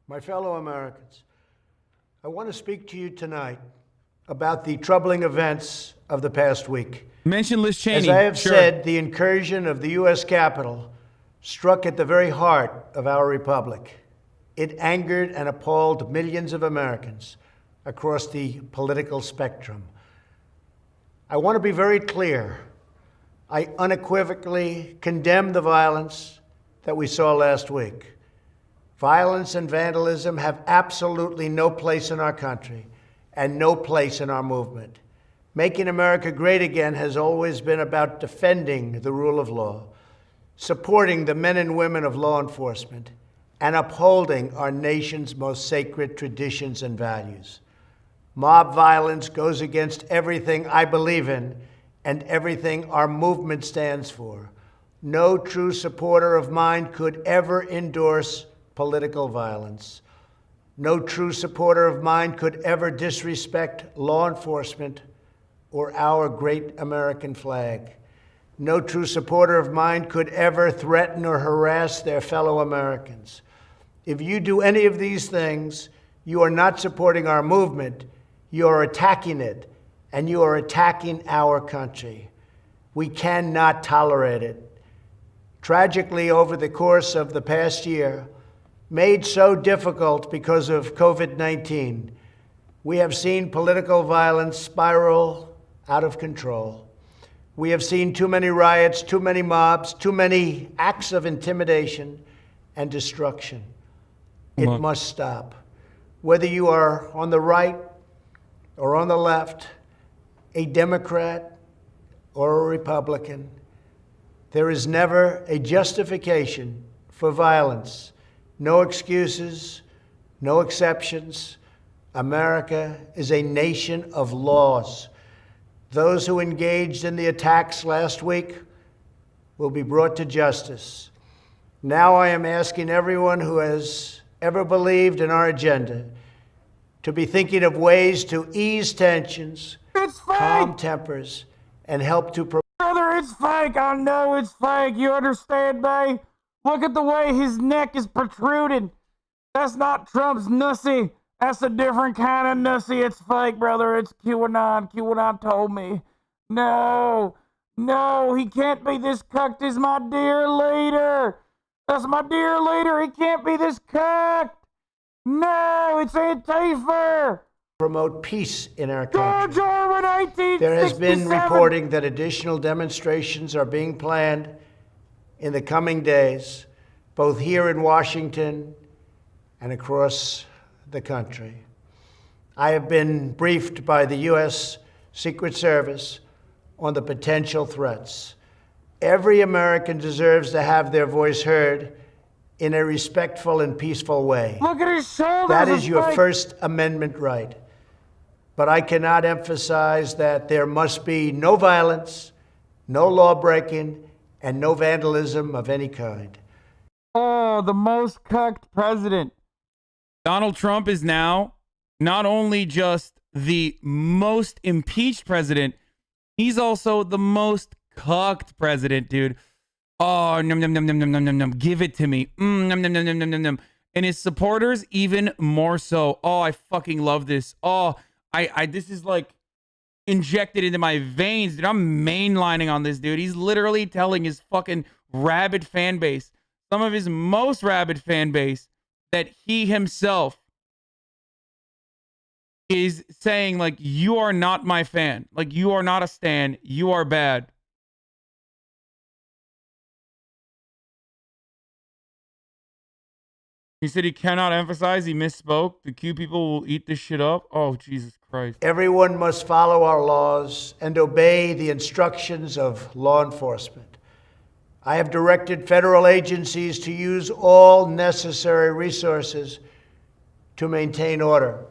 My fellow Americans, I want to speak to you tonight about the troubling events of the past week. Mention Liz Cheney. As I have said, the incursion of the U.S. Capitol struck at the very heart of our republic. It angered and appalled millions of Americans across the political spectrum. I want to be very clear. I unequivocally condemn the violence that we saw last week. Violence and vandalism have absolutely no place in our country and no place in our movement. Making America great again has always been about defending the rule of law, supporting the men and women of law enforcement, and upholding our nation's most sacred traditions and values. Mob violence goes against everything I believe in and everything our movement stands for. No true supporter of mine could ever endorse political violence. No true supporter of mine could ever disrespect law enforcement or our great American flag. No true supporter of mine could ever threaten or harass their fellow Americans. If you do any of these things, you are not supporting our movement, you are attacking it, and you are attacking our country. We cannot tolerate it. Tragically, over the course of the past year, made so difficult because of COVID-19, we have seen political violence spiral out of control. We have seen too many riots, too many mobs, too many acts of intimidation and destruction. It must stop. Whether you are on the right or on the left, a Democrat or a Republican, there is never a justification for violence. No excuses, no exceptions. America is a nation of laws. Those who engaged in the attacks last week will be brought to justice. Now I am asking everyone who has ever believed in our agenda to be thinking of ways to ease tensions, calm tempers, and help to Brother, it's fake. I know it's fake. You understand me? Look at the way his neck is protruding. That's not Trump's nussy. That's a different kind of nussy. It's fake, brother. It's QAnon. QAnon told me. No, he can't be this cucked as my dear leader. That's my dear leader. He can't be this cucked. No, it's Antifa. Promote peace in our country. George Orwell, 1867. There has been reporting that additional demonstrations are being planned in the coming days, both here in Washington and across the country. I have been briefed by the U.S. Secret Service on the potential threats. Every American deserves to have their voice heard in a respectful and peaceful way. Look at his shoulders. That is your First Amendment right. But I cannot emphasize that there must be no violence, no law breaking, and no vandalism of any kind. Oh, the most cucked president. Donald Trump is now not only just the most impeached president, he's also the most cucked president, dude. Oh, num num num num num num num num. Give it to me. Num num num num num num num. And his supporters even more so. Oh, I fucking love this. Oh, I this is like injected into my veins, dude. I'm mainlining on this dude. He's literally telling his fucking rabid fan base, some of his most rabid fan base, that he himself is saying, like, you are not my fan. Like, you are not a stan. You are bad. He said he cannot emphasize. He misspoke. The Q people will eat this shit up. Oh, Jesus Christ. Everyone must follow our laws and obey the instructions of law enforcement. I have directed federal agencies to use all necessary resources to maintain order.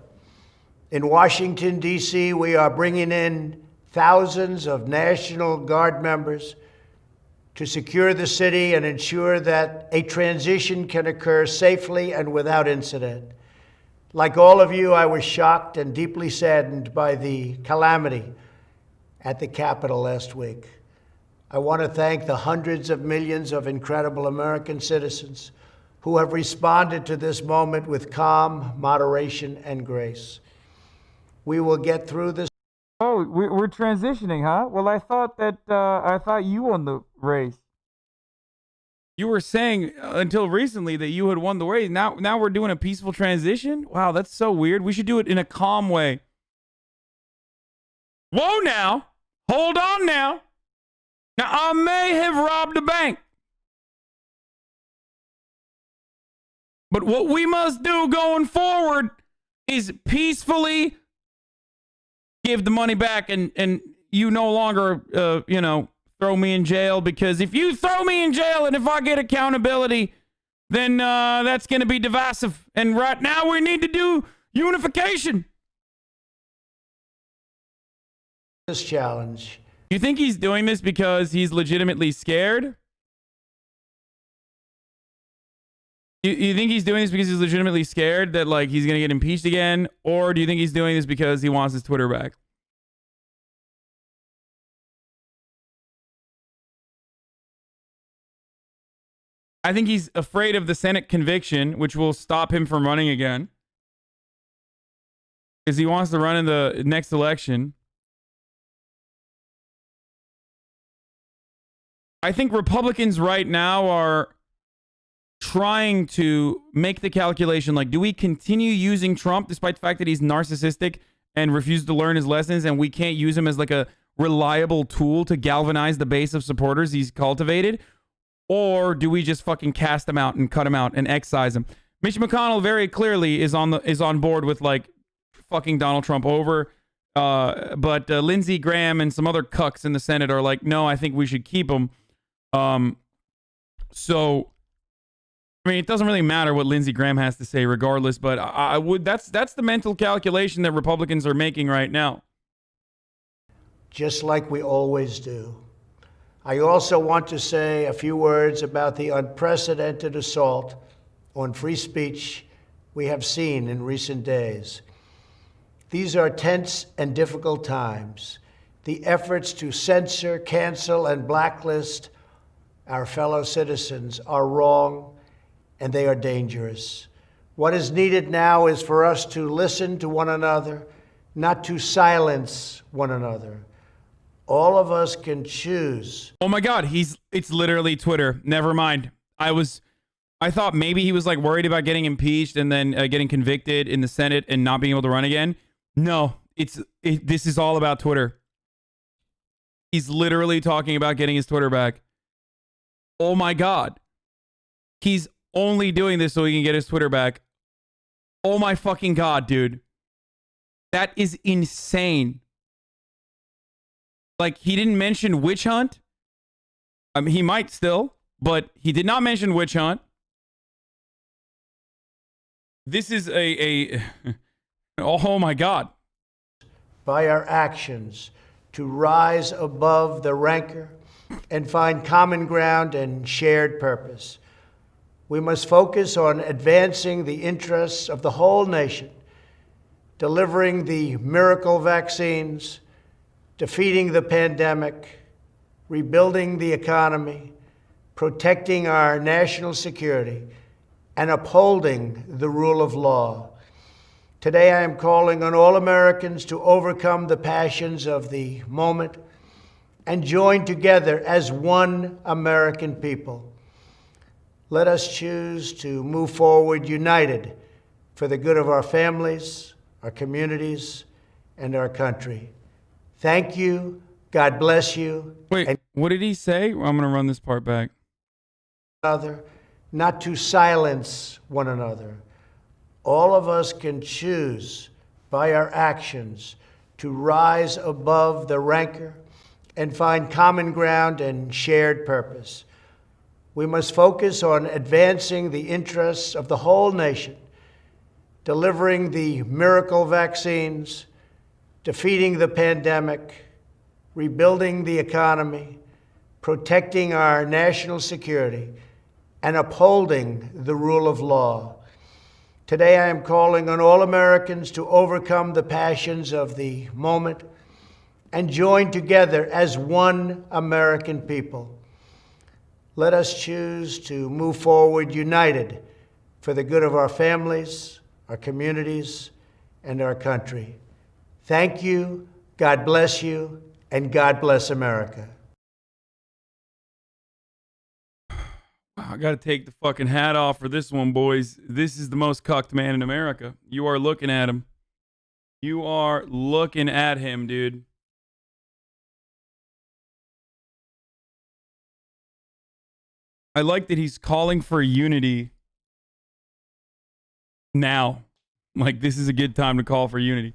In Washington, D.C., we are bringing in thousands of National Guard members to secure the city and ensure that a transition can occur safely and without incident. Like all of you, I was shocked and deeply saddened by the calamity at the Capitol last week. I want to thank the hundreds of millions of incredible American citizens who have responded to this moment with calm, moderation, and grace. We will get through this. Oh, we're transitioning, huh? Well, I thought you won the race. You were saying until recently that you had won the race. Now we're doing a peaceful transition? Wow, that's so weird. We should do it in a calm way. Whoa now. Hold on now. Now, I may have robbed a bank. But what we must do going forward is peacefully give the money back and you no longer, throw me in jail, because if you throw me in jail and if I get accountability, then that's going to be divisive. And right now we need to do unification. This challenge. You think he's doing this because he's legitimately scared? You think he's doing this because he's legitimately scared that like he's going to get impeached again? Or do you think he's doing this because he wants his Twitter back? I think he's afraid of the Senate conviction, which will stop him from running again. Because he wants to run in the next election. I think Republicans right now are trying to make the calculation, like, do we continue using Trump despite the fact that he's narcissistic and refuses to learn his lessons, and we can't use him as like a reliable tool to galvanize the base of supporters he's cultivated? Or do we just fucking cast him out and cut him out and excise him? Mitch McConnell very clearly is on board with like fucking Donald Trump over. But Lindsey Graham and some other cucks in the Senate are like, no, I think we should keep him. So I mean, it doesn't really matter what Lindsey Graham has to say regardless, but I would that's the mental calculation that Republicans are making right now. Just like we always do. I also want to say a few words about the unprecedented assault on free speech we have seen in recent days. These are tense and difficult times. The efforts to censor, cancel, and blacklist our fellow citizens are wrong, and they are dangerous. What is needed now is for us to listen to one another, not to silence one another. All of us can choose. Oh my God, it's literally Twitter. Never mind. I thought maybe he was like worried about getting impeached and then getting convicted in the Senate and not being able to run again. No, this is all about Twitter. He's literally talking about getting his Twitter back. Oh my God. He's only doing this so he can get his Twitter back. Oh my fucking God, dude. That is insane. Like, he didn't mention witch hunt. I mean, he might still, but he did not mention witch hunt. This is oh my God. By our actions to rise above the rancor and find common ground and shared purpose. We must focus on advancing the interests of the whole nation, delivering the miracle vaccines, defeating the pandemic, rebuilding the economy, protecting our national security, and upholding the rule of law. Today, I am calling on all Americans to overcome the passions of the moment and join together as one American people. Let us choose to move forward united for the good of our families, our communities, and our country. Thank you. God bless you. Wait, what did he say? I'm going to run this part back. Not to silence one another. All of us can choose by our actions to rise above the rancor and find common ground and shared purpose. We must focus on advancing the interests of the whole nation, delivering the miracle vaccines, defeating the pandemic, rebuilding the economy, protecting our national security, and upholding the rule of law. Today, I am calling on all Americans to overcome the passions of the moment and join together as one American people. Let us choose to move forward united for the good of our families, our communities, and our country. Thank you, God bless you, and God bless America. I got to take the fucking hat off for this one, boys. This is the most cucked man in America. You are looking at him. You are looking at him, dude. I like that he's calling for unity now. Like, this is a good time to call for unity.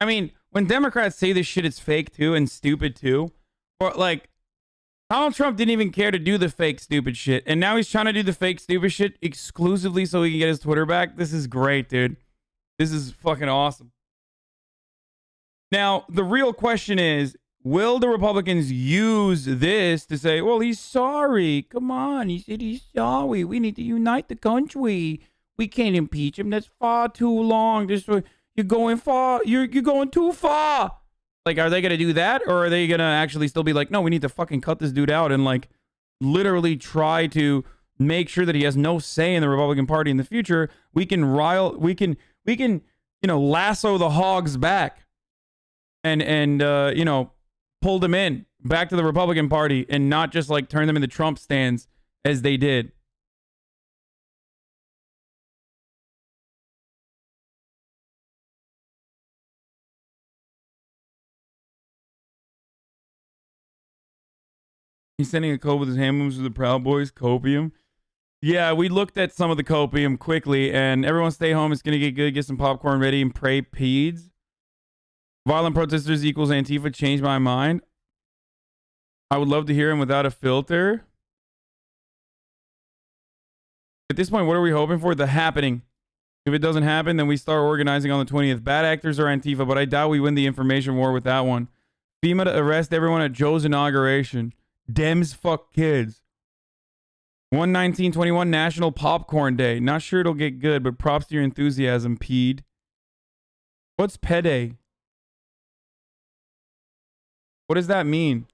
I mean, when Democrats say this shit, it's fake too and stupid too. But like, Donald Trump didn't even care to do the fake stupid shit. And now he's trying to do the fake stupid shit exclusively so he can get his Twitter back. This is great, dude. This is fucking awesome. Now, the real question is, will the Republicans use this to say, well, he's sorry. Come on. He said he's sorry. We need to unite the country. We can't impeach him. That's far too long. You're going far. You're going too far. Like, are they going to do that? Or are they going to actually still be like, no, we need to fucking cut this dude out and like literally try to make sure that he has no say in the Republican Party in the future? We can, lasso the hogs back and pull them in back to the Republican Party and not just like turn them into Trump stands as they did. He's sending a code with his hand moves to the Proud Boys, copium. Yeah, we looked at some of the copium quickly, and everyone stay home. It's going to get good. Get some popcorn ready and pray peds. Violent protesters equals Antifa. Changed my mind. I would love to hear him without a filter. At this point, what are we hoping for? The happening. If it doesn't happen, then we start organizing on the 20th. Bad actors are Antifa, but I doubt we win the information war with that one. FEMA to arrest everyone at Joe's inauguration. Dems fuck kids. 1/19/21 National Popcorn Day. Not sure it'll get good, but props to your enthusiasm, Pede. What's pede? What does that mean?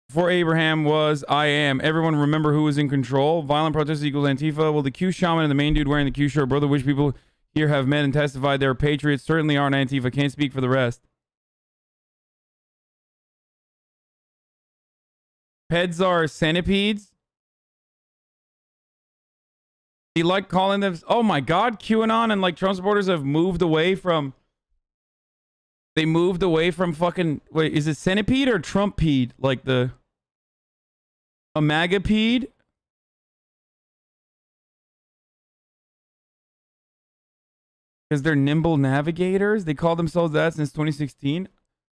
Before Abraham was, I am. Everyone remember who was in control? Violent protest equals Antifa. Well, the Q shaman and the main dude wearing the Q shirt, brother, which people here have met and testified they're patriots, certainly aren't Antifa. Can't speak for the rest. Peds are centipedes. He like calling them. Oh my God, QAnon and like Trump supporters have moved away from. They moved away from fucking. Wait, is it centipede or Trumpede? Like a magapede? Because they're nimble navigators. They call themselves that since 2016.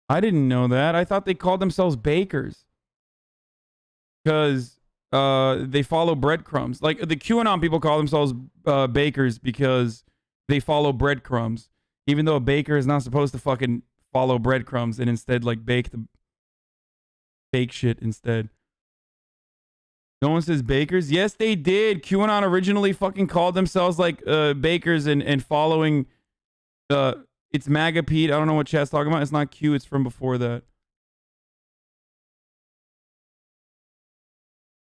I didn't know that. I thought they called themselves bakers. Because they follow breadcrumbs. Like the QAnon people call themselves bakers because they follow breadcrumbs. Even though a baker is not supposed to fucking follow breadcrumbs and instead like bake shit instead. No one says bakers? Yes, they did. QAnon originally fucking called themselves like bakers and following it's MAGA Pete. I don't know what chat's talking about. It's not Q, it's from before that.